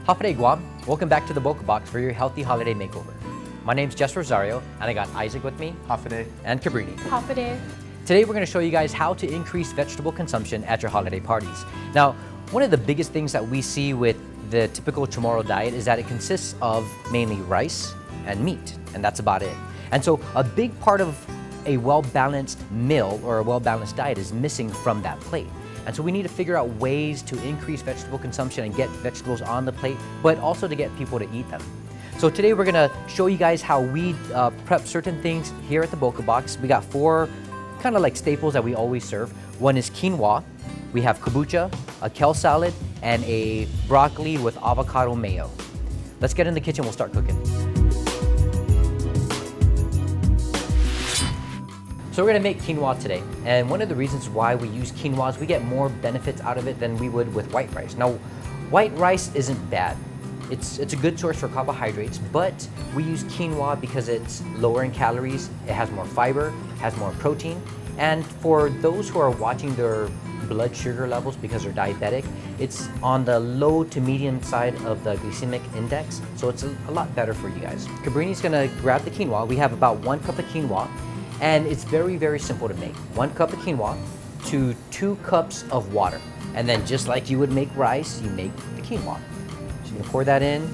Holiday Guam, welcome back to the Boka Box for your healthy holiday makeover. My name's Jess Rosario, and I got Isaac with me, Holiday, and Cabrini. Holiday. Today we're going to show you guys how to increase vegetable consumption at your holiday parties. Now, one of the biggest things that we see with the typical Chamorro diet is that it consists of mainly rice and meat, and that's about it. And so a big part of a well-balanced meal or a well-balanced diet is missing from that plate. And so we need to figure out ways to increase vegetable consumption and get vegetables on the plate, but also to get people to eat them. So today we're gonna show you guys how we prep certain things here at the Boka Box. We got 4 kind of like staples that we always serve. One is quinoa, we have kombucha, a kale salad, and a broccoli with avocado mayo. Let's get in the kitchen, we'll start cooking. So we're gonna make quinoa today, and one of the reasons why we use quinoa is we get more benefits out of it than we would with white rice. Now, white rice isn't bad. It's a good source for carbohydrates, but we use quinoa because it's lower in calories, it has more fiber, has more protein, and for those who are watching their blood sugar levels because they're diabetic, it's on the low to medium side of the glycemic index, so it's a lot better for you guys. Cabrini's gonna grab the quinoa. We have about 1 cup of quinoa, and it's very, very simple to make. 1 cup of quinoa to 2 cups of water. And then just like you would make rice, you make the quinoa. She's gonna pour that in,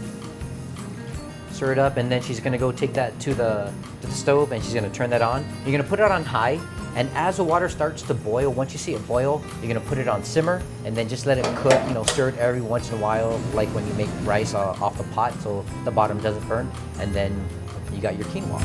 stir it up, and then she's gonna go take that to the stove and she's gonna turn that on. You're gonna put it on high, and as the water starts to boil, once you see it boil, you're gonna put it on simmer and then just let it cook, stir it every once in a while, like when you make rice off the pot so the bottom doesn't burn, and then you got your quinoa.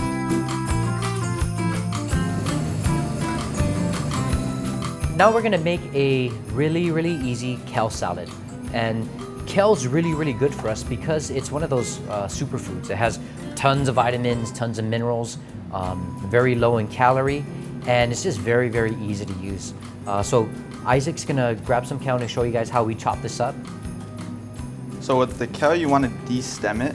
Now we're gonna make a really, really easy kale salad. And kale's really, really good for us because it's one of those superfoods. It has tons of vitamins, tons of minerals, very low in calorie, and it's just very, very easy to use. So Isaac's gonna grab some kale and show you guys how we chop this up. So with the kale, you want to de-stem it.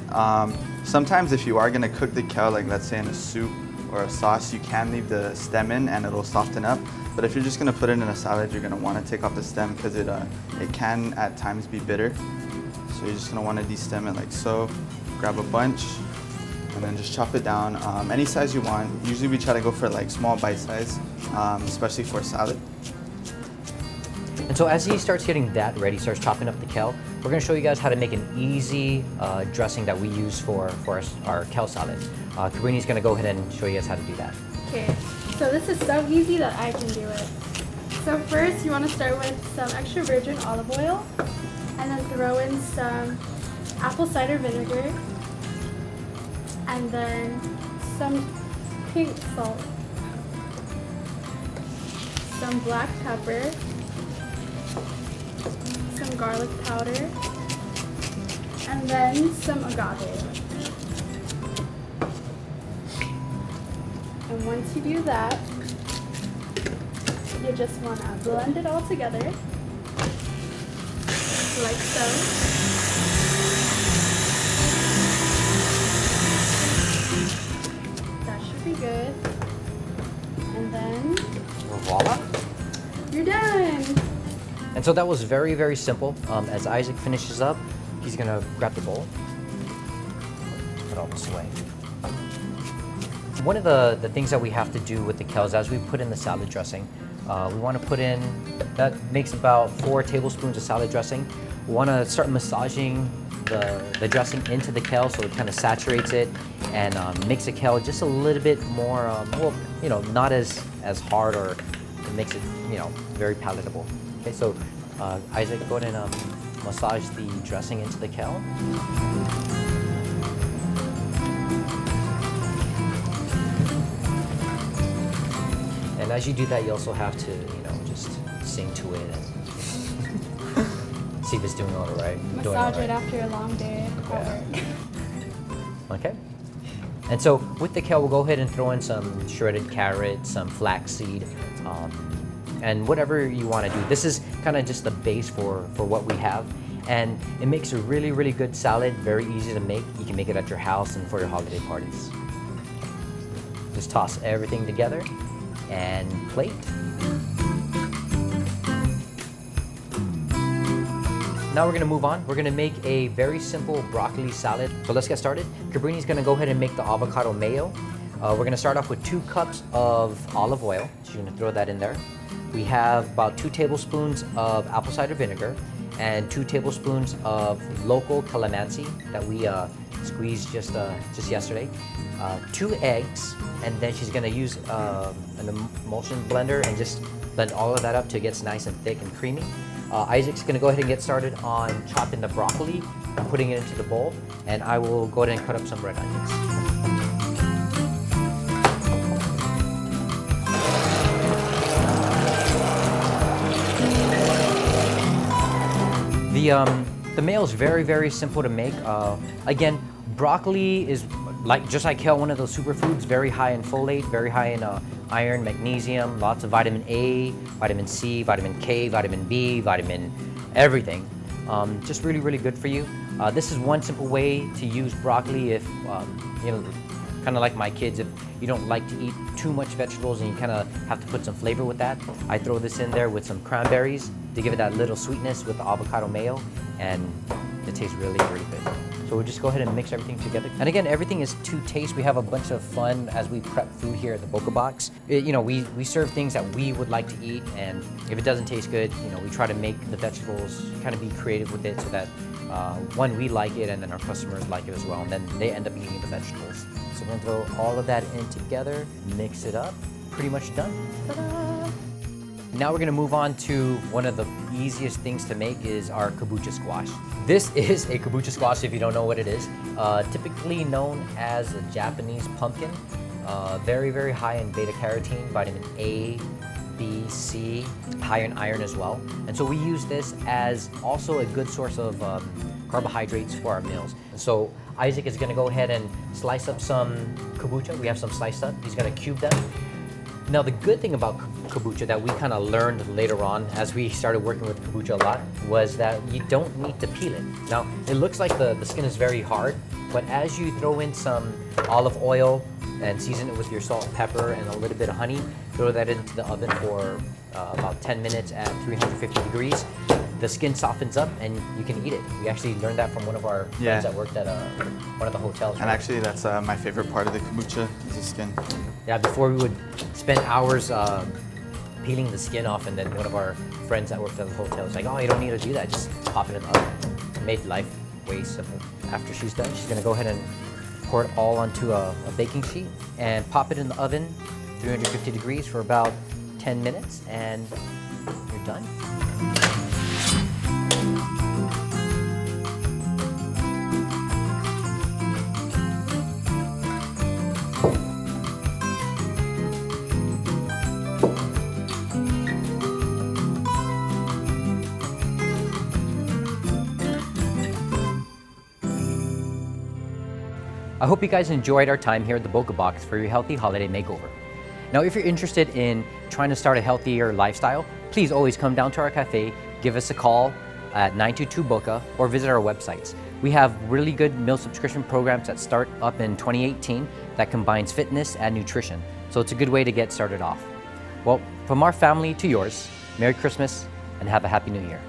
Sometimes if you are gonna cook the kale, like let's say in a soup or a sauce, you can leave the stem in and it'll soften up. But if you're just gonna put it in a salad, you're gonna want to take off the stem because it can at times be bitter. So you're just gonna want to de-stem it like so. Grab a bunch and then just chop it down any size you want. Usually we try to go for like small bite size, especially for salad. And so as he starts getting that ready, starts chopping up the kale, we're gonna show you guys how to make an easy dressing that we use for our kale salad. Cabrini's gonna go ahead and show you guys how to do that. Okay, so this is so easy that I can do it. So first you want to start with some extra virgin olive oil, and then throw in some apple cider vinegar, and then some pink salt, some black pepper, some garlic powder, and then some agave. And once you do that, you just want to blend it all together, like so. That should be good. And then, Voila! You're done! And so that was very, very simple. As Isaac finishes up, he's gonna grab the bowl, put all this away. One of the things that we have to do with the kale is as we put in the salad dressing, we want to put in, that makes about 4 tablespoons of salad dressing. We want to start massaging the dressing into the kale so it kind of saturates it and makes the kale just a little bit more, well, not as hard, or it makes it, very palatable. Okay, so Isaac, go ahead and massage the dressing into the kale. And as you do that, you also have to, just sing to it and see if it's doing all right. Massage it after a long day at work. Okay. And so with the kale, we'll go ahead and throw in some shredded carrot, some flaxseed, and whatever you want to do. This is kind of just the base for what we have. And it makes a really, really good salad, very easy to make. You can make it at your house and for your holiday parties. Just toss everything together and plate. Now we're gonna move on. We're gonna make a very simple broccoli salad. So let's get started. Cabrini's gonna go ahead and make the avocado mayo. We're gonna start off with 2 cups of olive oil. So you're gonna throw that in there. We have about 2 tablespoons of apple cider vinegar and 2 tablespoons of local calamansi that we squeezed just yesterday. 2 eggs, and then she's gonna use an emulsion blender and just blend all of that up till it gets nice and thick and creamy. Isaac's gonna go ahead and get started on chopping the broccoli and putting it into the bowl, and I will go ahead and cut up some red onions. The mayo is very, very simple to make. Again, broccoli is just like kale, one of those superfoods, very high in folate, very high in iron, magnesium, lots of vitamin A, vitamin C, vitamin K, vitamin B, vitamin everything. Just really, really good for you. This is one simple way to use broccoli if, you know, kind of like my kids, if you don't like to eat too much vegetables and you kind of have to put some flavor with that. I throw this in there with some cranberries to give it that little sweetness with the avocado mayo, and it tastes really, really good. So we'll just go ahead and mix everything together. And again, everything is to taste. We have a bunch of fun as we prep food here at the Boka Box. You know, we serve things that we would like to eat, and if it doesn't taste good, you know, we try to make the vegetables, kind of be creative with it so that one, we like it, and then our customers like it as well, and then they end up eating the vegetables. So we're gonna throw all of that in together, mix it up, pretty much done. Ta-da! Now we're gonna move on to one of the easiest things to make is our Kombucha Squash. This is a Kombucha Squash if you don't know what it is. Typically known as a Japanese pumpkin. Very, very high in beta carotene, vitamin A, B, C, high in iron as well. And so we use this as also a good source of carbohydrates for our meals. So Isaac is gonna go ahead and slice up some kombucha. We have some sliced up. He's gonna cube them. Now the good thing about kombucha that we kind of learned later on as we started working with kombucha a lot was that you don't need to peel it. Now it looks like the skin is very hard, but as you throw in some olive oil and season it with your salt and pepper and a little bit of honey, throw that into the oven for about 10 minutes at 350 degrees. The skin softens up and you can eat it. We actually learned that from one of our friends that worked at one of the hotels. And actually that's my favorite part of the kombucha is the skin. Yeah, before we would spend hours peeling the skin off, and then one of our friends that worked at the hotel was like, oh, you don't need to do that, just pop it in the oven. It made life way simple. After she's done, she's gonna go ahead and pour it all onto a baking sheet and pop it in the oven, 350 degrees for about 10 minutes, and you're done. I hope you guys enjoyed our time here at the Boka Box for your healthy holiday makeover. Now, if you're interested in trying to start a healthier lifestyle, please always come down to our cafe, give us a call at 922-BOKA, or visit our websites. We have really good meal subscription programs that start up in 2018 that combines fitness and nutrition. So it's a good way to get started off. Well, from our family to yours, Merry Christmas and have a Happy New Year.